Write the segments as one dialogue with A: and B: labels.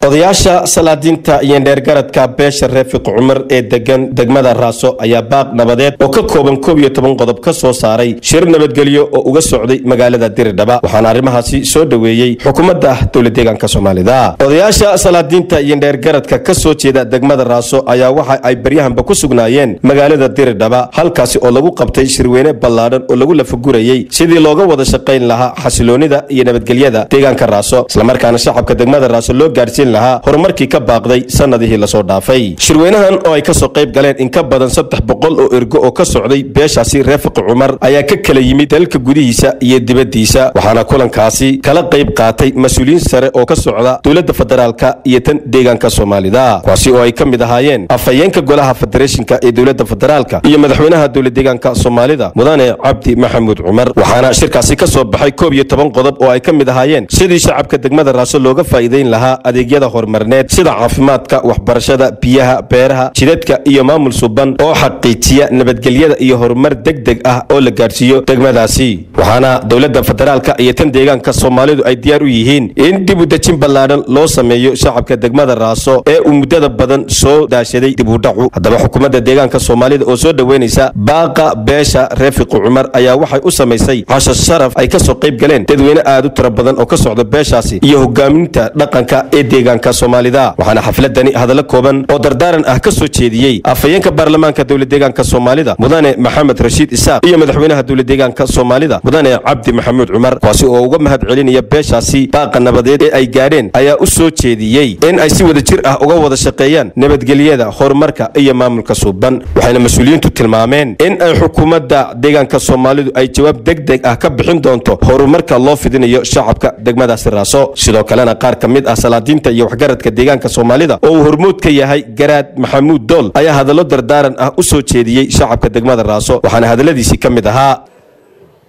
A: odayaasha salaadiinta iyo dheergaradka beesha Reefiq Cumar ee degan degmada Raaso ayaa baaq nabadeed oo ka kooban 12 qodob ka soo saaray shir nabadgelyo oo uga socday magaalada Diridhaba waxaana arimahaasi soo dhaweeyay xukuumadda dawladda deegaanka Soomaalida odayaasha salaadiinta iyo dheergaradka ka soo jeeda degmada Raaso ayaa waxa ay baryahanba ku sugnaayeen magaalada Diridhaba halkaasi oo lagu qabtay shirweyne ballaaran oo lagu lafagurayay sidii looga wada shaqeyn lahaa xasiloonida iyo nabadgelyada deegaanka Raaso isla markaana shacabka degmada Raaso loo gaarsiin horumarkii ka baaqday sanadihii la soo dhaafay shirweynahan oo ay ka soo qayb galeen in ka badan 300 oo ergo oo ka socday beeshaasi Reefiq Cumar ayaa ka kala yimid dalka gudihiisa iyo dibadiisa waxaana kulankaasi kala qayb qaatay mas'uuliyiin sare oo ka socda dawladda federaalka iyo tan deegaanka Soomaalida kuwaasi oo ay ka mid ahaayeen afhayeenka golaha federationka ee dawladda federaalka iyo madaxweynaha dawladda deegaanka Soomaalida mudane Cabdi Maxamuud Cumar waxaana shirkaasi ka soo baxay 12 qodob oo ay ka mid ahaayeen sidii shacabka degmada Raaso looga faa'iideyn lahaa adeegyada hormarneed sida caafimaadka waxbarashada biyaha beeraha jidadka iyo maamul suban oo xaqiijiya nabadgelyada iyo horumar degdeg ah oo la gaarsiiyo degmadaasi waxaana dawladda federaalka iyo tan deegaanka Soomaalidu ay diyaar u yihiin in dib u dejin ballaaran loo sameeyo shacabka degmada Raaso ee muddada badan soo daashaday dib u dhacu hadaba xukuumadda deegaanka Soomaalida oo soo dhaweynaysa baaqa beesha Reefiq Cumar ayaa waxay u sameysay casho sharaf ay ka soo qayb galeen dadweyne aad u tiro badan oo ka socda beeshaasi iyo hogaaminta dhaqanka ee deegaanka Soomaalida waxaana xafladani hadallo kooban oo dardaaran ah ka soo jeediyay afhayeenka baarlamaanka dawladda deegaanka Soomaalida mudane Maxamed Rashiid Isaaq iyo madaxweynaha dawladda deegaanka Soomaalida mudane Cabdi Maxamuud Cumar kuwaasi oo uga mahad celinaya beeshaasi baaqa nabadeed ee ay gaareen ayaa u soo jeediyay in ay si wada jir ah uga wada shaqeeyaan nabadgelyada horumarka iyo maamulka suuban waxayna mas'uuliyiintu tilmaameen in ay xukuumadda deegaanka Soomaalidu ay jawaab degdeg ah ka bixin doonto horumarka loo fidinayo shacabka degmadaasi Raaso sidoo kalena qaar ka mid ah salaadiinta iyo waxgaradka deegaanka Soomaalida oo hormuud ka yahay Garaad Maxamuud Dool ayaa hadallo dardaaran ah u soo jeediyay shacabka degmada Raaso waxaana hadaladiisi ka mid ahaa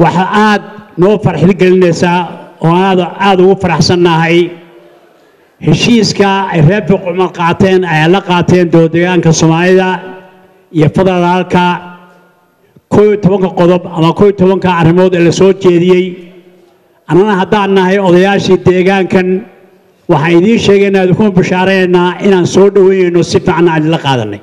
B: waxa aad noo farxad gelinaysaa oo aad ugu faraxsanahay heshiiska ay Reefiq Cumar qaateen ay la qaateen deegaanka Soomaalida iyo federaalka 12 qodob ama 12 arrimood ee la soo jeediyay anana haddaan nahay odayaashii deegaankan waxaan idiin sheegaynaa ku bashaareynaa inaan soo dhaweeyno si fiican aan la qaadanay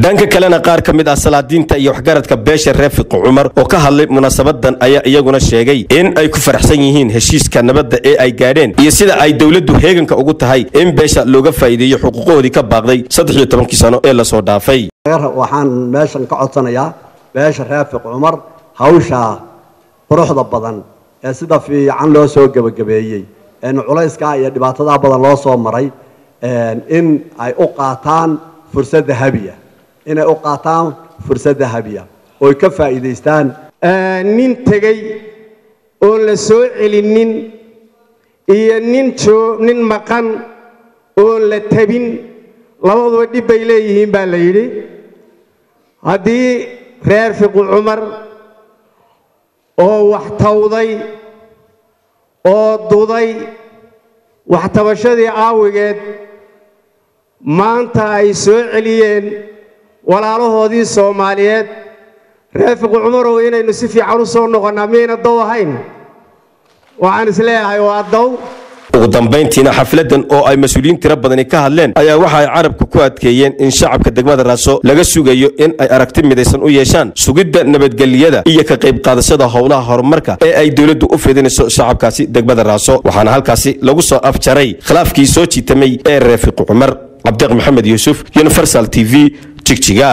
A: dhanka kalena qaar ka mid ah salaadiinta iyo waxgaradka beesha Reefiq Cumar oo ka hadlay munaasabadan ayaa iyaguna sheegay in ay ku faraxsan yihiin heshiiska nabadda ee ay gaadheen iyo sida ay dawladdu heeganka ugu tahay in beesha looga faa'iideeyo xuquuqoodii ka baaqday 13 sano ee la soo dhaafay
C: waxaan meeshan ka codsanayaa beesha Reefiq Cumar hawsha quruxda badan ee sida fiican loo soo gabagabeeyay in culayska iyo dhibaatada badan loo soo maray in ay u qaataan fursad dahabiya inay u qaataan fursad dahabiya oo ka faa'iideystaan
D: nin tagay oo la soo celinin iyo nin maqan oo la tabin labadaba dib bay leeyihiin baa la yiri hadii Reefiq Cumar oo wax tawday oo duday wax tabashadii aawigeed maanta ay soo celiyeen walaalahoodii Soomaaliyeed Reefiq Cumar oo inaynu si fiican u soo noqonaa meena dow ahayn waxaan isleeyahay waa dow
A: ugu dambeyntiina xafladan oo ay mas'uuliyiin tiro badan ka hadleen ayaa waxa ay carabku ku adkeeyeen in shacabka degmada Raaso laga sugayo in ay aragti midaysan u yeeshaan sugidda nabadgelyada iyo ka qayb qaadashada howlaha horumarka ee ay dawladdu u fidinayso shacabkaasi degmada Raaso waxaana halkaasi lagu soo afjaray khilaafkii soo jiitamay ee Reefiq Cumar Cabdi Maxamed Yuusuf Universal TV Jigjiga